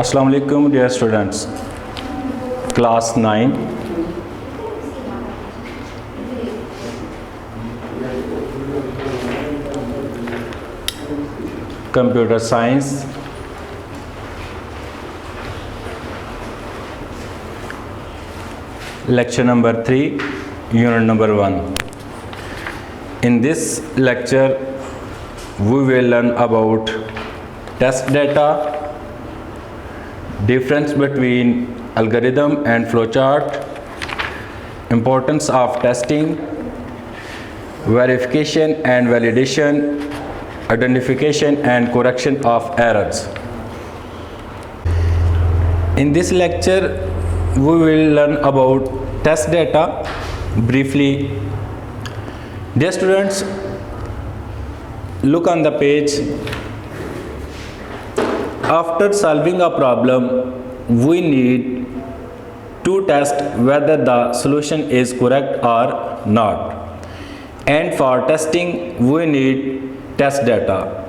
Assalamu alaikum dear students, class 9. Computer science. Lecture number 3, unit number 1. In this lecture we will learn about test data, difference between algorithm and flowchart, importance of testing, verification and validation, identification and correction of errors. In this lecture we will learn about test data briefly. Dear students, look on the page. After solving a problem, we need to test whether the solution is correct or not. And for testing, we need test data.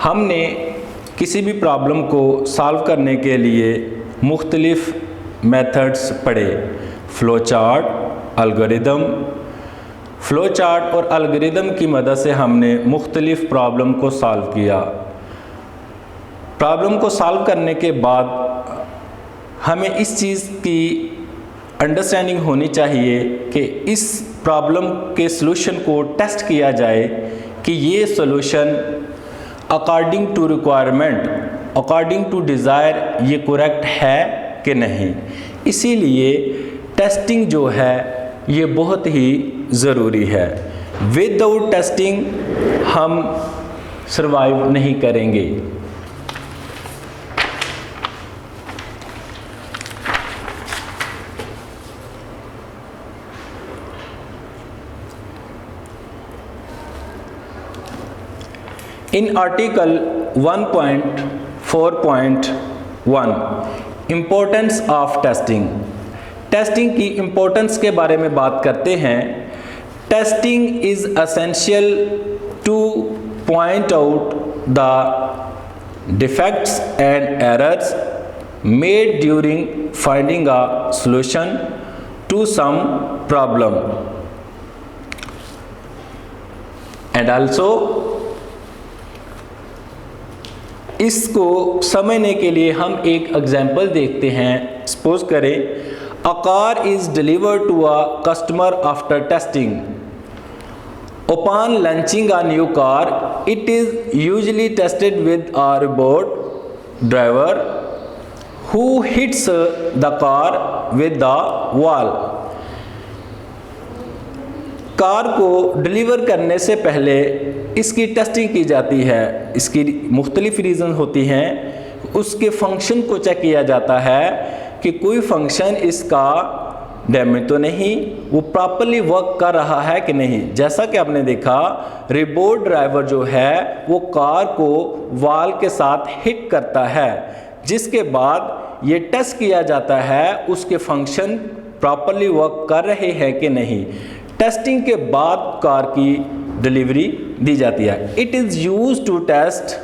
हमने किसी भी problem को solve करने के लिए मुख्तलिफ methods पढ़े, flow chart, algorithm. Flow chart और एल्गोरिदम की मदद से हमने मुख्तलिफ प्रॉब्लम को सॉल्व किया। प्रॉब्लम को सॉल्व करने के बाद हमें इस चीज़ की अंडरस्टैंडिंग होनी चाहिए कि इस प्रॉब्लम के सॉल्यूशन को टेस्ट किया जाए कि ये solution according to requirement, according to desire ये करेक्ट है कि नहीं। इसीलिए टेस्टिंग जो है ये बहुत ही ज़रूरी है। विदाउट टेस्टिंग हम सर्वाइव नहीं करेंगे। In article 1.4.1 importance of testing, testing की इम्पोर्टेंस के बारे में बात करते हैं। Testing is essential to point out the defects and errors made during finding a solution to some problem and also इसको समझने के लिए हम एक एग्जाम्पल देखते हैं। सपोज करें, a car is delivered to a customer after testing. Upon launching a new car, it is usually tested with a robot driver who hits the car with the wall. Car को deliver करने से पहले इसकी testing की जाती है। इसकी मुख्तलिफ रीज़न होती हैं। उसके फंक्शन को चेक किया जाता है कि कोई फंक्शन इसका डैमेज तो नहीं, वो प्रॉपरली वर्क कर रहा है कि नहीं। जैसा कि आपने देखा, रोबोट ड्राइवर जो है वो कार को वॉल के साथ हिट करता है, जिसके बाद ये टेस्ट किया जाता है उसके फंक्शन प्रॉपरली वर्क कर रहे हैं कि नहीं। टेस्टिंग के बाद कार की डिलीवरी दी जाती है। It is used to test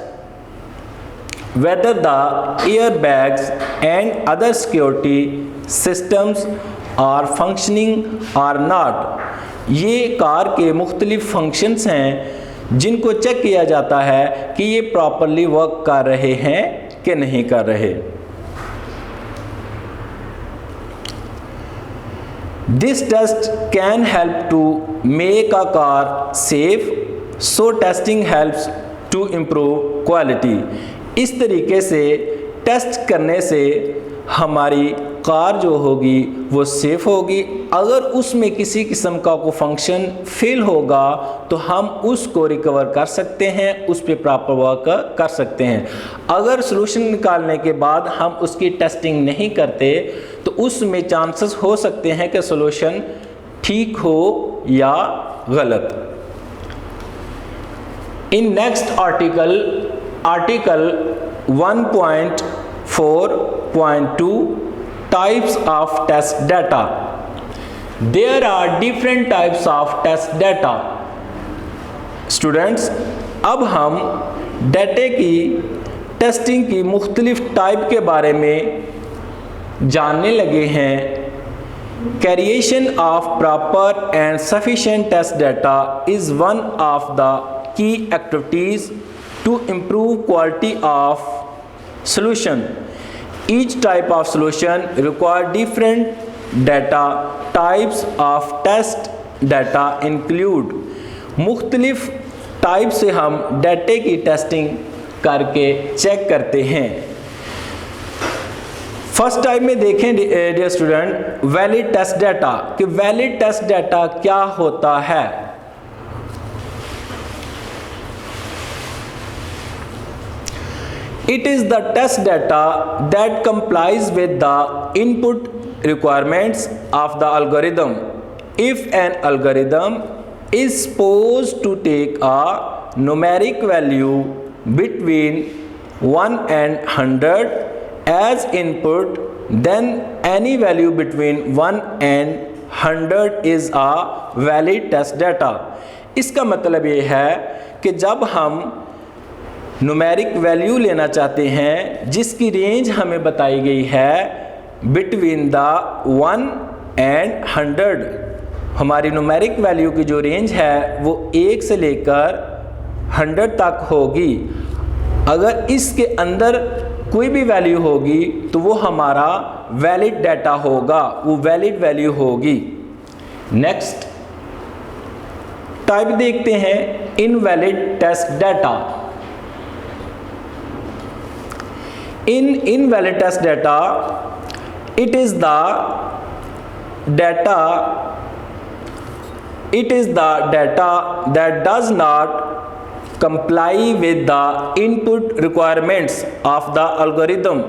whether the air bags and other security systems are functioning or not. ये कार के मुख्तलिफ फंक्शंस हैं जिनको चेक किया जाता है कि ये प्रॉपरली वर्क कर रहे हैं कि नहीं कर रहे। This test can help to make a car safe, so testing helps to improve quality. इस तरीके से टेस्ट करने से हमारी कार जो होगी वो सेफ़ होगी। अगर उसमें किसी किस्म का कोई फंक्शन फेल होगा तो हम उसको रिकवर कर सकते हैं, उस पर प्रॉपर वर्क कर सकते हैं। अगर सॉल्यूशन निकालने के बाद हम उसकी टेस्टिंग नहीं करते तो उसमें चांसेस हो सकते हैं कि सॉल्यूशन ठीक हो या गलत। In next article 1.4.2 types of test data. There are different types of test data. Students, अब हम डाटे की टेस्टिंग की मुख्तलिफ टाइप के बारे में जानने लगे हैं। Creation of proper and sufficient test data is one of the key activities to improve quality of solution. Each type of solution require different data. Types of test data include मुख्तलिफ type से हम डाटे की testing करके check करते हैं। First type में देखें dear student, valid test data कि वैलिड टेस्ट डाटा क्या होता है। It is the test data that complies with the input requirements of the algorithm. If an algorithm is supposed to take a numeric value between 1 and 100 as input, then any value between 1 and 100 is a valid test data. इसका मतलब ये है कि जब हम numeric value लेना चाहते हैं जिसकी रेंज हमें बताई गई है बिटवीन द 1 एंड 100, हमारी न्यूमेरिक वैल्यू की जो रेंज है वो 1 से लेकर 100 तक होगी। अगर इसके अंदर कोई भी वैल्यू होगी तो वो हमारा वैलिड डाटा होगा, वो वैलिड वैल्यू होगी। नेक्स्ट टाइप देखते हैं invalid test data. In invalid test data, it is the data that does not comply with the input requirements of the algorithm.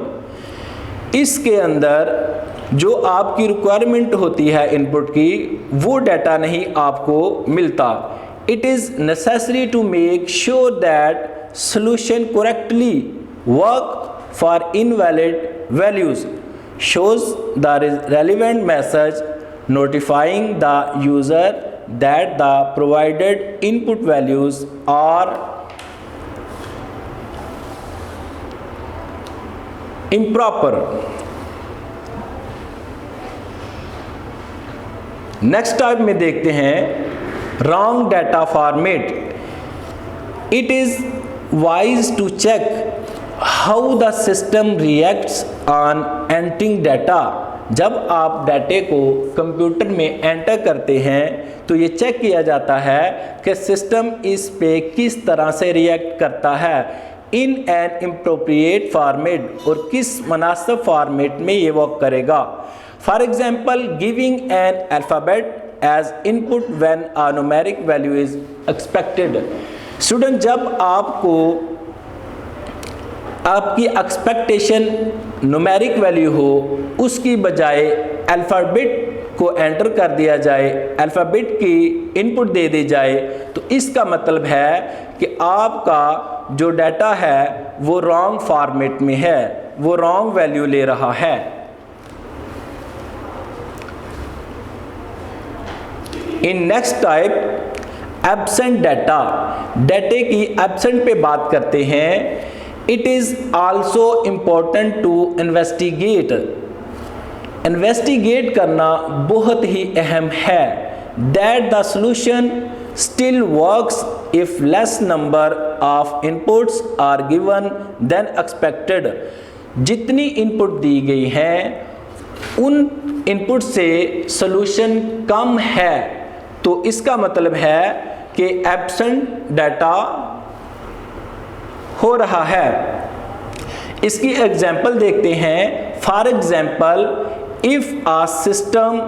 इसके अंदर जो आपकी रिक्वायरमेंट होती है इनपुट की, वो डाटा नहीं आपको मिलता। It is necessary to make sure that solution correctly work for invalid values, shows the relevant message notifying the user that the provided input values are improper. Next type में देखते हैं wrong data format. It is wise to check how the system reacts on entering data. जब आप डाटे को computer में enter करते हैं तो ये चेक किया जाता है कि सिस्टम इस पे किस तरह से रिएक्ट करता है इन एन इम्प्रोप्रिएट फॉर्मेट, और किस मुनासिब फॉर्मेट में ये वर्क करेगा। For example, giving an alphabet as input when a numeric value is expected. Student, जब आपकी एक्सपेक्टेशन न्यूमेरिक वैल्यू हो, उसकी बजाय अल्फ़ाबेट को एंटर कर दिया जाए, अल्फ़ाबेट की इनपुट दे दी जाए, तो इसका मतलब है कि आपका जो डाटा है वो रॉन्ग फॉर्मेट में है, वो रॉन्ग वैल्यू ले रहा है। In next type absent data, डाटे की एब्सेंट पे बात करते हैं। It is also important to investigate. Investigate करना बहुत ही अहम है। That the solution still works if less number of inputs are given than expected. जितनी इनपुट दी गई हैं उन इनपुट से सॉल्यूशन कम है, तो इसका मतलब है कि एब्सेंट डाटा हो रहा है। इसकी एग्जाम्पल देखते हैं। For example, if a system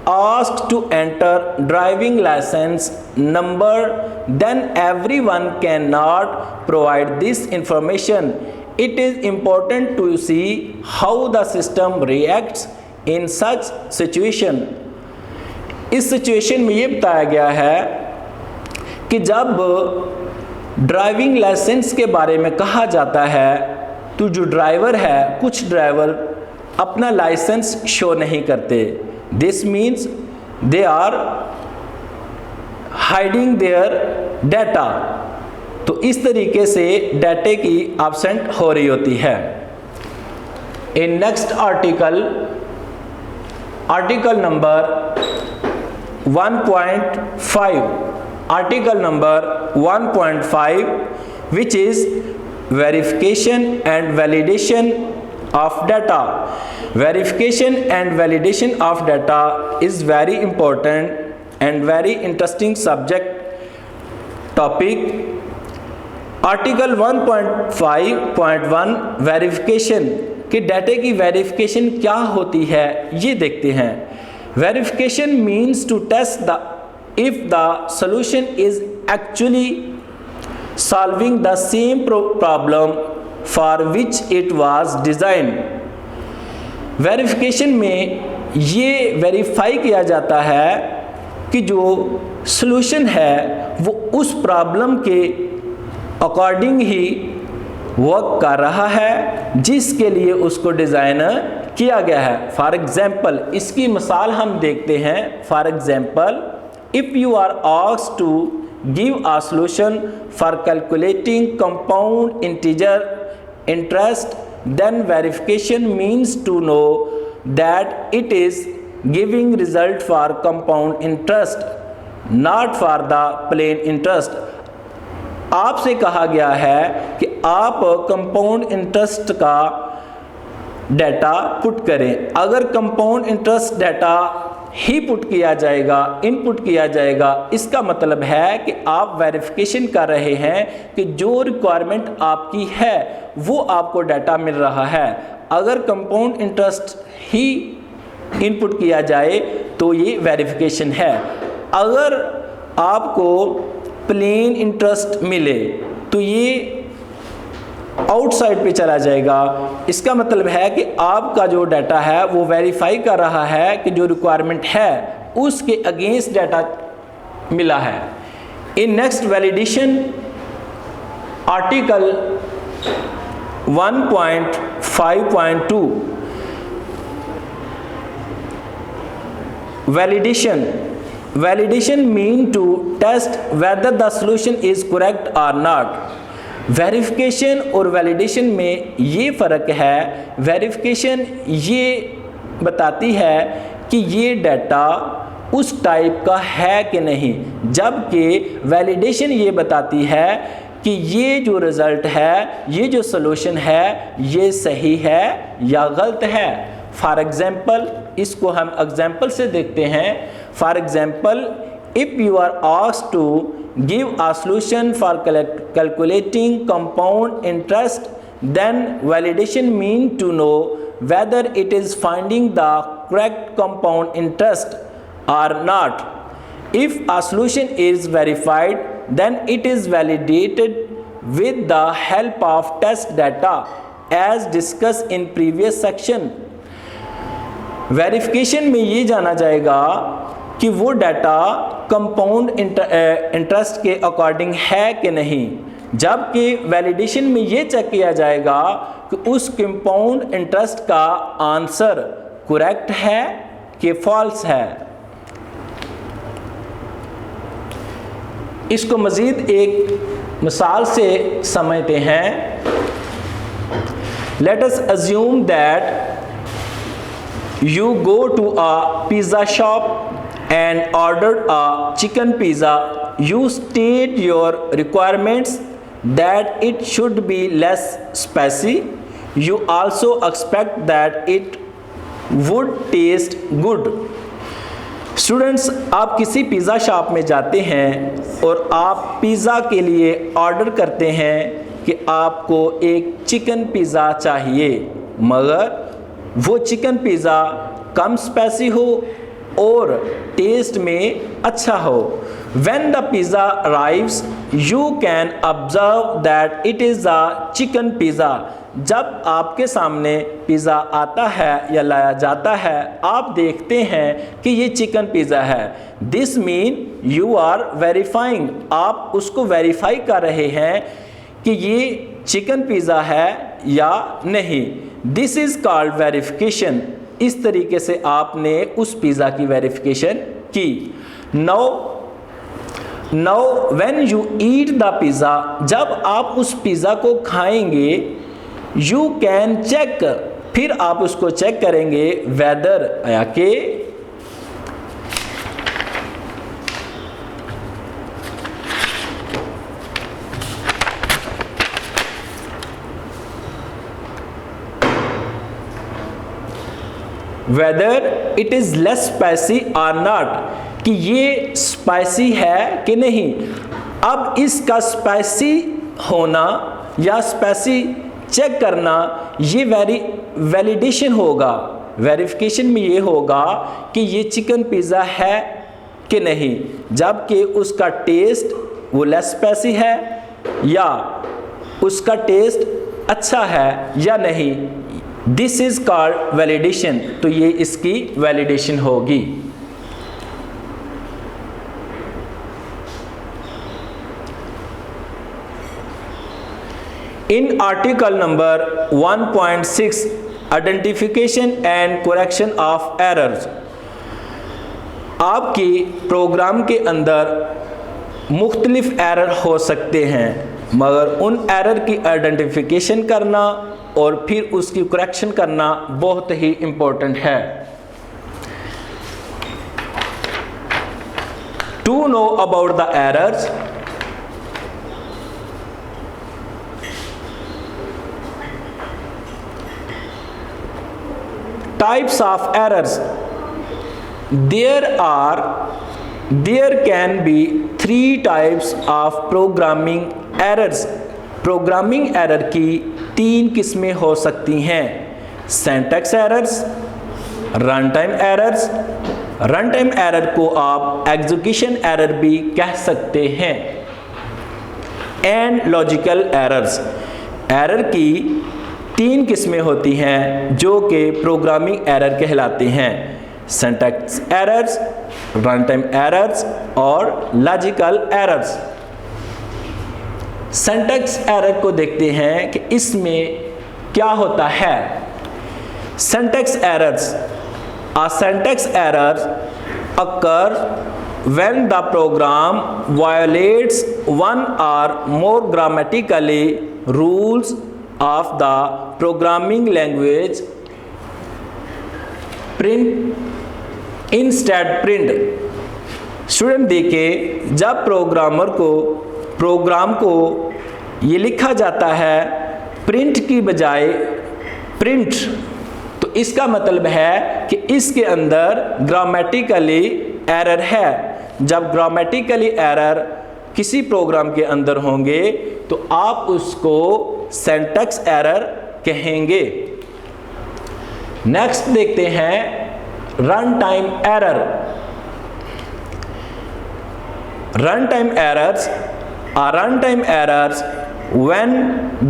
asked to enter driving licence number, then everyone can not provide this information. It is important to see how the system reacts in such situation. इस situation में ये बताया गया है कि जब driving licence के बारे में कहा जाता है तो जो ड्राइवर है, कुछ ड्राइवर अपना लाइसेंस शो नहीं करते। This means they are hiding their data. तो इस तरीके से डाटे की एब्सेंट हो रही होती है। In next article number 1.5, article number 1.5 which is verification and validation of data. Verification and validation of data is very important and very interesting subject topic. Article 1.5.1 verification कि डाटे की वेरिफिकेशन क्या होती है ये देखते हैं। Verification means to test the if the solution is actually solving the same problem for which it was design. Verification में ये वेरीफाई किया जाता है कि जो सॉल्यूशन है वो उस प्रॉब्लम के अकॉर्डिंग ही वर्क कर रहा है जिसके लिए उसको डिज़ाइन किया गया है। फॉर एग्जाम्पल इसकी मिसाल हम देखते हैं। For example if you are asked to give a solution for calculating compound integer interest, then verification means to know that it is giving result for compound interest, not for the plain interest. आपसे कहा गया है कि आप compound interest का data put करें। अगर compound interest data ही put किया जाएगा, इनपुट किया जाएगा, इसका मतलब है कि आप वेरिफिकेशन कर रहे हैं कि जो रिक्वायरमेंट आपकी है वो आपको डाटा मिल रहा है। अगर कंपाउंड इंटरेस्ट ही इनपुट किया जाए तो ये वेरिफिकेशन है। अगर आपको प्लेन इंटरेस्ट मिले तो ये आउटसाइड पे चला जाएगा। इसका मतलब है कि आपका जो डाटा है वो वेरीफाई कर रहा है कि जो रिक्वायरमेंट है उसके अगेंस्ट डाटा मिला है। In next validation article 1.5.2 validation mean to test whether the solution is correct or not. Verification और वैलिडेशन में ये फ़र्क है। वेरिफिकेशन ये बताती है कि ये डाटा उस टाइप का है कि नहीं, जबकि वैलिडेशन ये बताती है कि ये जो रिज़ल्ट है, ये जो सॉल्यूशन है, ये सही है या गलत है। फॉर एग्ज़ाम्पल इसको हम एग्जाम्पल से देखते हैं। For example if you are asked to give a solution for calculating compound interest, then validation means to know whether it is finding the correct compound interest or not. If a solution is verified, then it is validated with the help of test data as discussed in previous section. Verification में ये जाना जाएगा कि वो data compound interest के according है कि नहीं, जबकि वैलिडेशन में ये चेक किया जाएगा कि उस कंपाउंड इंटरेस्ट का आंसर करेक्ट है कि फॉल्स है। इसको मज़ीद एक मिसाल से समझते हैं। Let us assume that you go to a pizza shop and ordered a chicken pizza. You state your requirements that it should be less spicy. You also expect that it would taste good. Students, आप किसी pizza shop में जाते हैं और आप pizza के लिए order करते हैं कि आपको एक चिकन पिज़्ज़ा चाहिए, मगर वो चिकन पिज़्ज़ा कम स्पाइसी हो और टेस्ट में अच्छा हो। When the pizza arrives, you can observe that it is a chicken pizza. जब आपके सामने पिज़्ज़ा आता है या लाया जाता है, आप देखते हैं कि ये चिकन पिज़्ज़ा है। This mean you are verifying. आप उसको वेरीफाई कर रहे हैं कि ये चिकन पिज़्ज़ा है या नहीं। This is called verification. इस तरीके से आपने उस पिज़्ज़ा की वेरिफिकेशन की। Now now when you eat the pizza, जब आप उस पिज़्ज़ा को खाएंगे, यू कैन चेक, फिर आप उसको चेक करेंगे, वेदर या के whether it is less spicy or not, कि ये स्पाइसी है कि नहीं। अब इसका स्पाइसी होना या स्पाइसी चेक करना, ये वैलिडेशन होगा, वेरिफिकेशन में ये होगा कि ये चिकन पिज़्ज़ा है कि नहीं, जबकि उसका टेस्ट वो लेस स्पाइसी है या उसका टेस्ट अच्छा है या नहीं। दिस इज कॉल्ड वैलिडेशन, तो ये इसकी वैलिडेशन होगी। In article number 1.6 identification and correction of errors, आपकी प्रोग्राम के अंदर मुख्तलिफ एरर हो सकते हैं, मगर उन एरर की आइडेंटिफिकेशन करना और फिर उसकी करेक्शन करना बहुत ही इम्पोर्टेंट है। To know about the errors, types of errors, there can be 3 types of programming errors, programming error की 3 किस्में हो सकती हैं। Syntax errors, run time errors, run time error को आप एग्जीक्यूशन एरर भी कह सकते हैं, एंड लॉजिकल एरर्स। एरर की 3 किस्में होती हैं जो कि प्रोग्रामिंग एरर कहलाते हैं, syntax errors, run time errors और लॉजिकल एरर्स। सिंटैक्स एरर को देखते हैं कि इसमें क्या होता है। Syntax errors, a syntax error occurs when the program violates one or more grammatical rules of the programming language. Print instead print, student देखिए, जब प्रोग्राम को ये लिखा जाता है प्रिंट की बजाय प्रिंट, तो इसका मतलब है कि इसके अंदर ग्रामेटिकली एरर है। जब ग्रामेटिकली एरर किसी प्रोग्राम के अंदर होंगे तो आप उसको सिंटैक्स एरर कहेंगे। नेक्स्ट देखते हैं run time error. Run time errors are runtime errors when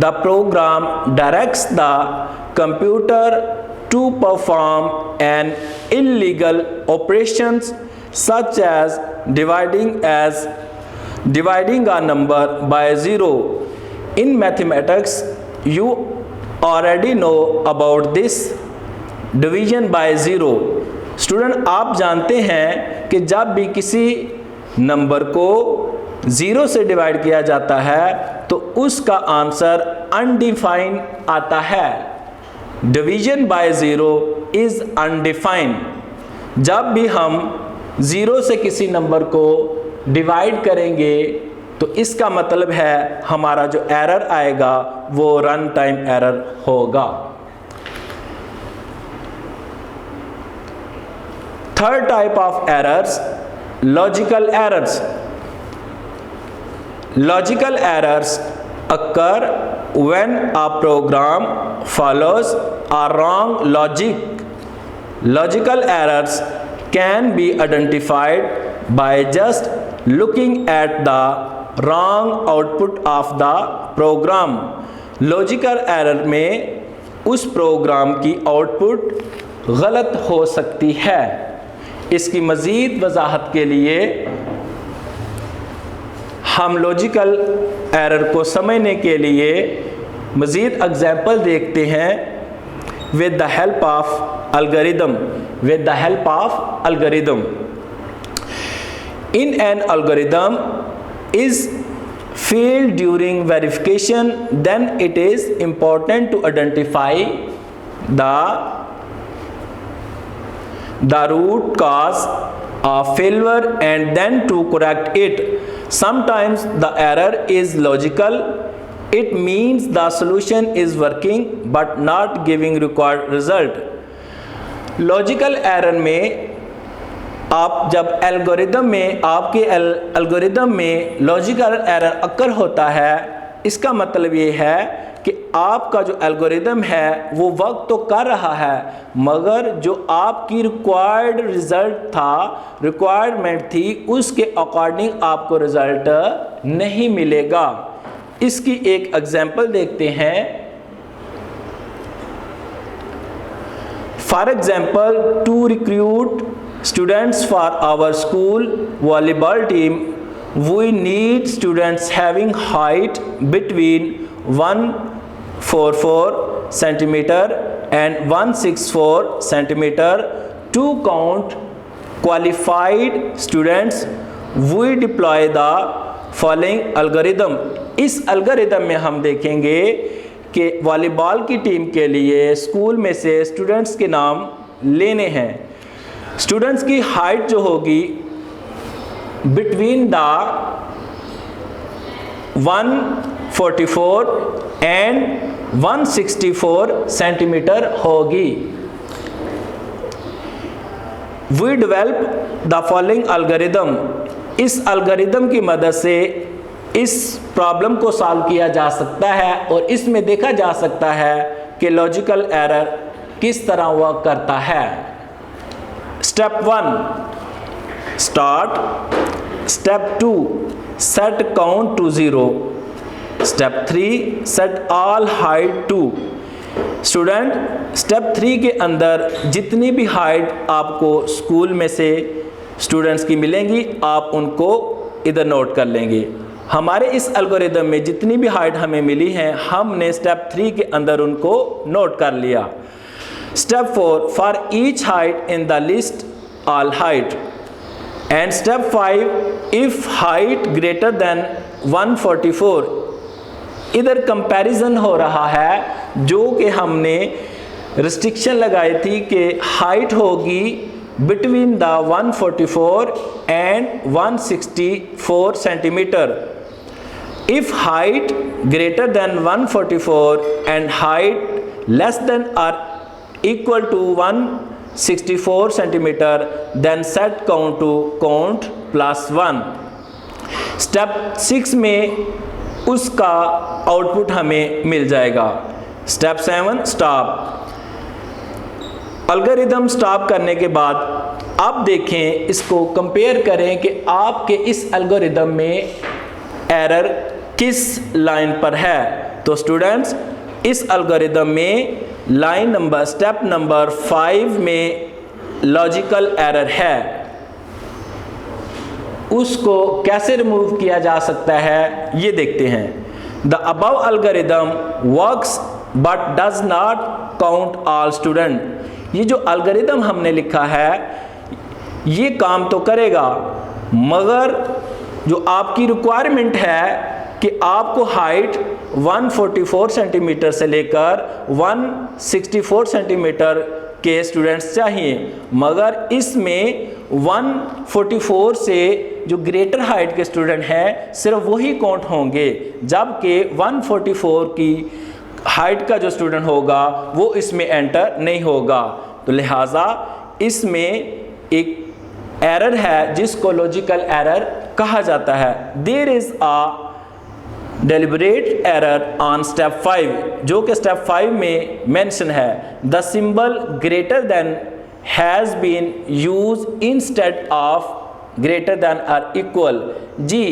the program directs the computer to perform an illegal operations such as dividing a number by 0. In mathematics, you already know about this division by 0. Student, आप जानते हैं कि जब भी किसी number को 0 से divide किया जाता है तो उसका आंसर अनडिफाइंड आता है। Division bye 0 is undefined. जब भी हम 0 से किसी नंबर को डिवाइड करेंगे तो इसका मतलब है हमारा जो एरर आएगा वो रन टाइम एरर होगा। Third type of errors, logical errors. Logical errors occur when a program follows a wrong logic. Logical errors can be identified by just looking at the wrong output of the program. Logical error में उस programme की output गलत हो सकती है। इसकी मज़ीद वजाहत के लिए हम लॉजिकल एरर को समझने के लिए मज़ीद एग्जाम्पल देखते हैं with the help of algorithm. With the help of algorithm, in an algorithm is failed during verification, then it is important to identify the root cause of failure and then to correct it. Sometimes the error is logical. It means the solution is working but not giving required result. Logical error में आप जब algorithm में आपके algorithm में logical error occur होता है, इसका मतलब ये है कि आपका जो एल्गोरिदम है वो वर्क तो कर रहा है, मगर जो आपकी रिक्वायर्ड रिज़ल्ट था, रिक्वायरमेंट थी, उसके अकॉर्डिंग आपको रिज़ल्ट नहीं मिलेगा। इसकी एक एग्जांपल देखते हैं। For example, to recruit students for our school volleyball team, we need students having height between 144 centimeter and 164 centimeter. To count qualified students, we deploy the following algorithm. इस algorithm में हम देखेंगे कि वॉलीबॉल की team के लिए school में से स्टूडेंट्स के नाम लेने हैं। स्टूडेंट्स की हाइट जो होगी बिटवीन द 144 एंड 164 सेंटीमीटर होगी। We develop the following algorithm. इस एल्गोरिदम की मदद से इस प्रॉब्लम को सॉल्व किया जा सकता है और इसमें देखा जा सकता है कि लॉजिकल एरर किस तरह वर्क करता है। Step 1 start, step 2 set count to 0, step 3 set all height to. Student step 3 के अंदर जितनी भी हाइट आपको स्कूल में से स्टूडेंट्स की मिलेंगी, आप उनको इधर नोट कर लेंगे। हमारे इस एल्गोरिदम में जितनी भी हाइट हमें मिली हैं, हमने स्टेप 3 के अंदर उनको नोट कर लिया। Step 4 for each height in the list all height, and step 5 if height greater than 144। इधर कंपैरिजन हो रहा है जो कि हमने रिस्ट्रिक्शन लगाई थी कि हाइट होगी between the 144 and 164 centimetre. If height greater than 144 and height less than or equal to 164 centimeter, then set count to count plus 1। Step 6 में उसका आउटपुट हमें मिल जाएगा। Step 7 stop. एल्गोरिदम स्टॉप करने के बाद अब देखें, इसको कंपेयर करें कि आपके इस एल्गोरिदम में एरर किस लाइन पर है। तो स्टूडेंट्स इस एल्गोरिदम में लाइन नंबर स्टेप नंबर 5 में लॉजिकल एरर है। उसको कैसे रिमूव किया जा सकता है ये देखते हैं। The above algorithm works but does not count all student. ये जो एल्गोरिदम हमने लिखा है ये काम तो करेगा, मगर जो आपकी रिक्वायरमेंट है कि आपको हाइट 144 सेंटीमीटर से लेकर 164 सेंटीमीटर के स्टूडेंट्स चाहिए, मगर इसमें 144 से जो ग्रेटर हाइट के स्टूडेंट हैं सिर्फ वही काउंट होंगे, जबकि 144 की हाइट का जो स्टूडेंट होगा वो इसमें एंटर नहीं होगा। तो लिहाजा इसमें एक एरर है जिसको लॉजिकल एरर कहा जाता है। There is a deliberate error on step 5, जो कि स्टेप 5 में मेंशन है। The symbol greater than has been use instead of greater than or equal. जी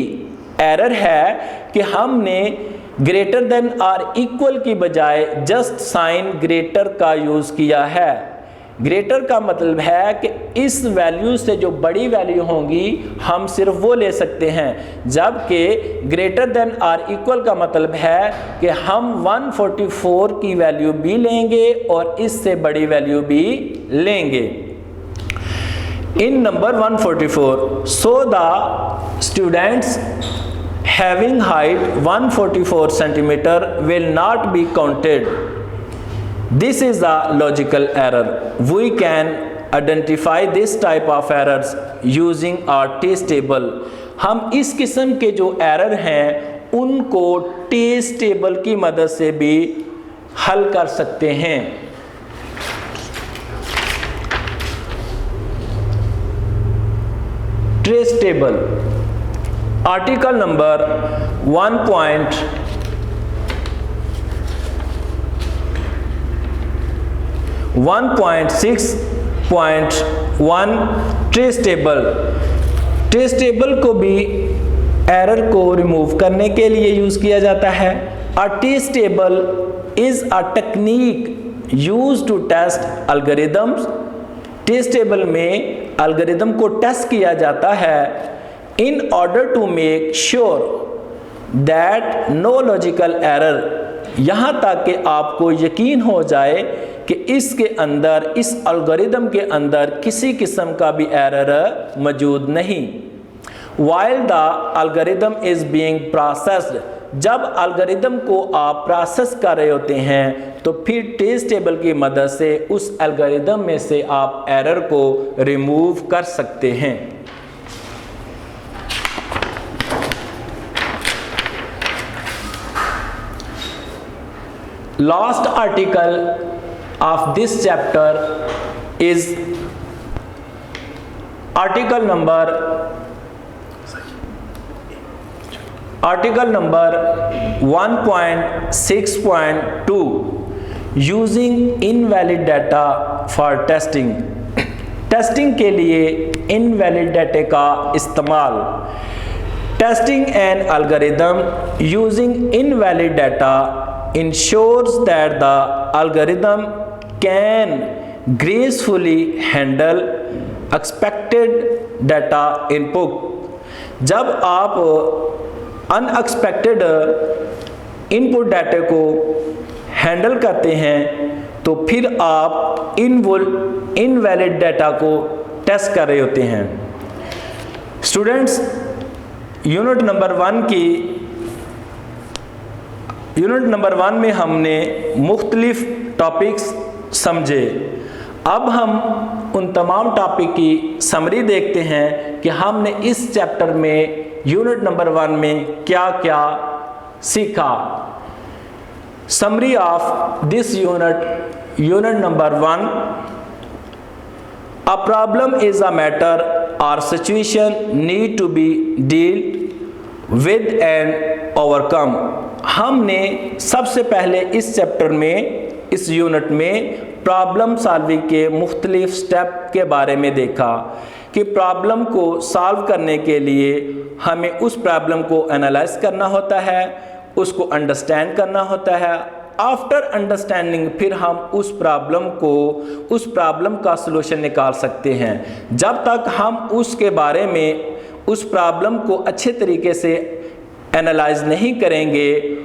एरर है कि हमने ग्रेटर देन आर इक्वल की बजाय जस्ट साइन ग्रेटर का यूज़ किया है। ग्रेटर का मतलब है कि इस वैल्यू से जो बड़ी वैल्यू होंगी हम सिर्फ वो ले सकते हैं, जबकि ग्रेटर देन आर इक्वल का मतलब है कि हम 144 की वैल्यू भी लेंगे और इससे बड़ी वैल्यू भी लेंगे। In number 144 so the students having height 144 centimeter will not be counted. This is a logical error. We can identify this type of errors using our trace table. हम इस किस्म के जो एरर हैं उनको ट्रेस टेबल की मदद से भी हल कर सकते हैं। Trace table article number 1.6.1 trace table को भी एरर को रिमूव करने के लिए यूज किया जाता है। A trace table is a technique use to test algorithms. Trace table में एल्गोरिथम को टेस्ट किया जाता है in order to make sure that no logical error, यहाँ तक कि आपको यकीन हो जाए कि इसके अंदर, इस एल्गोरिथम के अंदर किसी किस्म का भी एरर मौजूद नहीं। While the algorithm is being processed, जब एल्गोरिथम को आप प्रोसेस कर रहे होते हैं तो फिर ट्रेस टेबल की मदद से उस एल्गोरिथम में से आप एरर को रिमूव कर सकते हैं। Last article of this chapter is article number 1.6.2 using invalid data for testing। Testing के लिए इनवैलिड डाटा का इस्तेमाल। Testing an algorithm using invalid data ensures that the algorithm can gracefully handle expected data input। जब आप unexpected input data को handle करते हैं तो फिर आप इनवैलिड डाटा को टेस्ट कर रहे होते हैं। स्टूडेंट्स, यूनिट नंबर 1 में हमने मुख्तलिफ टॉपिक्स समझे। अब हम उन तमाम टॉपिक की समरी देखते हैं कि हमने इस चैप्टर में यूनिट नंबर 1 में क्या क्या सीखा। Summary of this unit number 1, a problem is a matter or situation need to be dealt with and overcome. हमने सबसे पहले इस चैप्टर में, इस यूनिट में प्रॉब्लम सॉल्विंग के मुख्तलिफ स्टेप के बारे में देखा कि प्रॉब्लम को सॉल्व करने के लिए हमें उस प्रॉब्लम को एनालाइज करना होता है, उसको अंडरस्टैंड करना होता है। आफ्टर अंडरस्टैंडिंग फिर हम उस प्रॉब्लम का सलूशन निकाल सकते हैं। जब तक हम उसके बारे में, उस प्रॉब्लम को अच्छे तरीके से एनालाइज नहीं करेंगे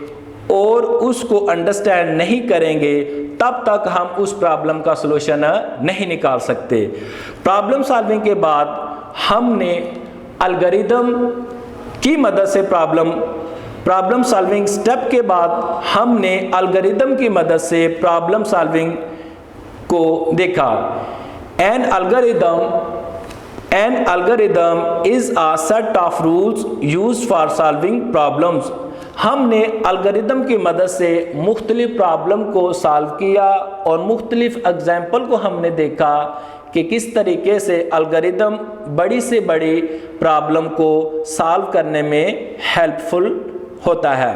और उसको अंडरस्टैंड नहीं करेंगे तब तक हम उस प्रॉब्लम का सलूशन नहीं निकाल सकते। प्रॉब्लम सॉल्विंग के बाद हमने एल्गोरिथम की मदद से प्रॉब्लम सॉल्विंग स्टेप के बाद हमने एल्गोरिथम की मदद से प्रॉब्लम सॉल्विंग को देखा। An algorithm is a set of rules used for solving problems। हमने एल्गोरिथम की मदद से मुख्तलिफ प्रॉब्लम को सॉल्व किया और मुख्तलिफ एग्जाम्पल को हमने देखा कि किस तरीके से एल्गोरिथम बड़ी से बड़ी प्रॉब्लम को सॉल्व करने में हेल्पफुल होता है।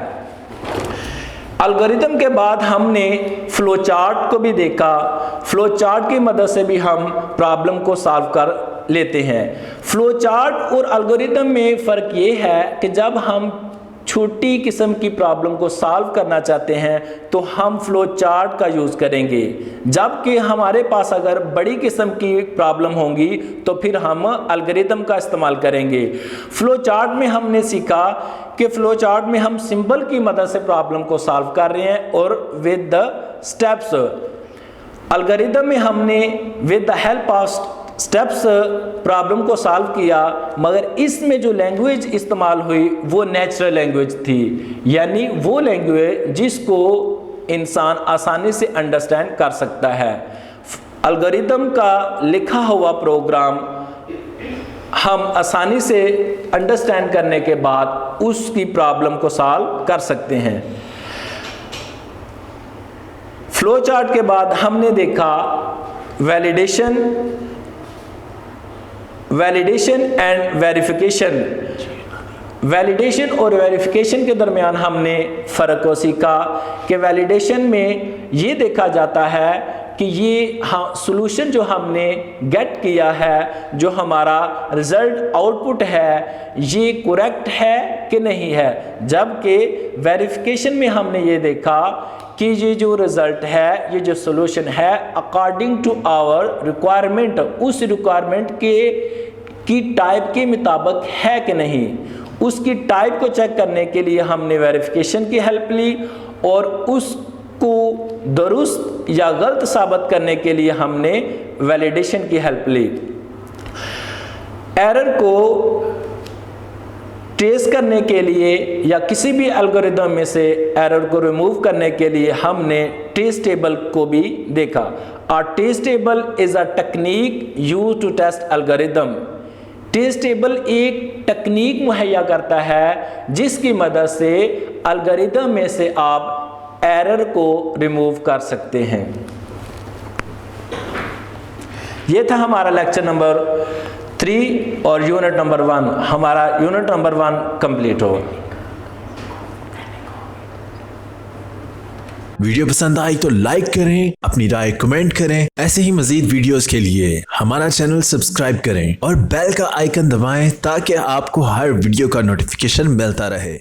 एल्गोरिथम के बाद हमने फ्लो चार्ट को भी देखा। फ्लो चार्ट की मदद से भी हम प्रॉब्लम को सॉल्व कर लेते हैं। फ्लो चार्ट और एल्गोरिथम में फ़र्क ये है कि जब हम छोटी किस्म की प्रॉब्लम को सॉल्व करना चाहते हैं तो हम फ्लो चार्ट का यूज़ करेंगे, जबकि हमारे पास अगर बड़ी किस्म की प्रॉब्लम होंगी तो फिर हम एल्गोरिथम का इस्तेमाल करेंगे। फ्लो चार्ट में हमने सीखा कि फ्लो चार्ट में हम सिंबल की मदद से प्रॉब्लम को सॉल्व कर रहे हैं और विद द स्टेप्स। एल्गोरिथम में हमने with the help of steps problem को सॉल्व किया, मगर इसमें जो लैंग्वेज इस्तेमाल हुई वो नेचुरल लैंग्वेज थी, यानी वो लैंग्वेज जिसको इंसान आसानी से अंडरस्टैंड कर सकता है। एल्गोरिथम का लिखा हुआ प्रोग्राम हम आसानी से अंडरस्टैंड करने के बाद उसकी प्रॉब्लम को सॉल्व कर सकते हैं। फ्लो चार्ट के बाद हमने देखा वैलिडेशन एंड वेरिफिकेशन। वैलिडेशन और वेरिफिकेशन के दरमियान हमने फ़र्क को सीखा कि वैलिडेशन में ये देखा जाता है कि ये सॉल्यूशन जो हमने गेट किया है, जो हमारा रिज़ल्ट आउटपुट है, ये करेक्ट है कि नहीं है। जबकि वेरिफिकेशन में हमने ये देखा कि ये जो रिज़ल्ट है, ये जो सॉल्यूशन है, अकॉर्डिंग टू आवर रिक्वायरमेंट, उस रिक्वायरमेंट की टाइप के मुताबिक है कि नहीं। उसकी टाइप को चेक करने के लिए हमने वेरिफिकेशन की हेल्प ली और उसको दुरुस्त या गलत साबित करने के लिए हमने वैलिडेशन की हेल्प ली। एरर को ट्रेस करने के लिए या किसी भी एल्गोरिथम में से एरर को रिमूव करने के लिए हमने ट्रेस टेबल को भी देखा। A trace table is a technique used to test algorithm। Trace table एक तकनीक मुहैया करता है जिसकी मदद से एल्गोरिथम में से आप एरर को रिमूव कर सकते हैं। ये था हमारा लेक्चर नंबर 3 और यूनिट नंबर 1। हमारा यूनिट नंबर 1 कंप्लीट हो। वीडियो पसंद आई तो लाइक करें, अपनी राय कमेंट करें। ऐसे ही मजीद वीडियोस के लिए हमारा चैनल सब्सक्राइब करें और बेल का आइकन दबाएं ताकि आपको हर वीडियो का नोटिफिकेशन मिलता रहे।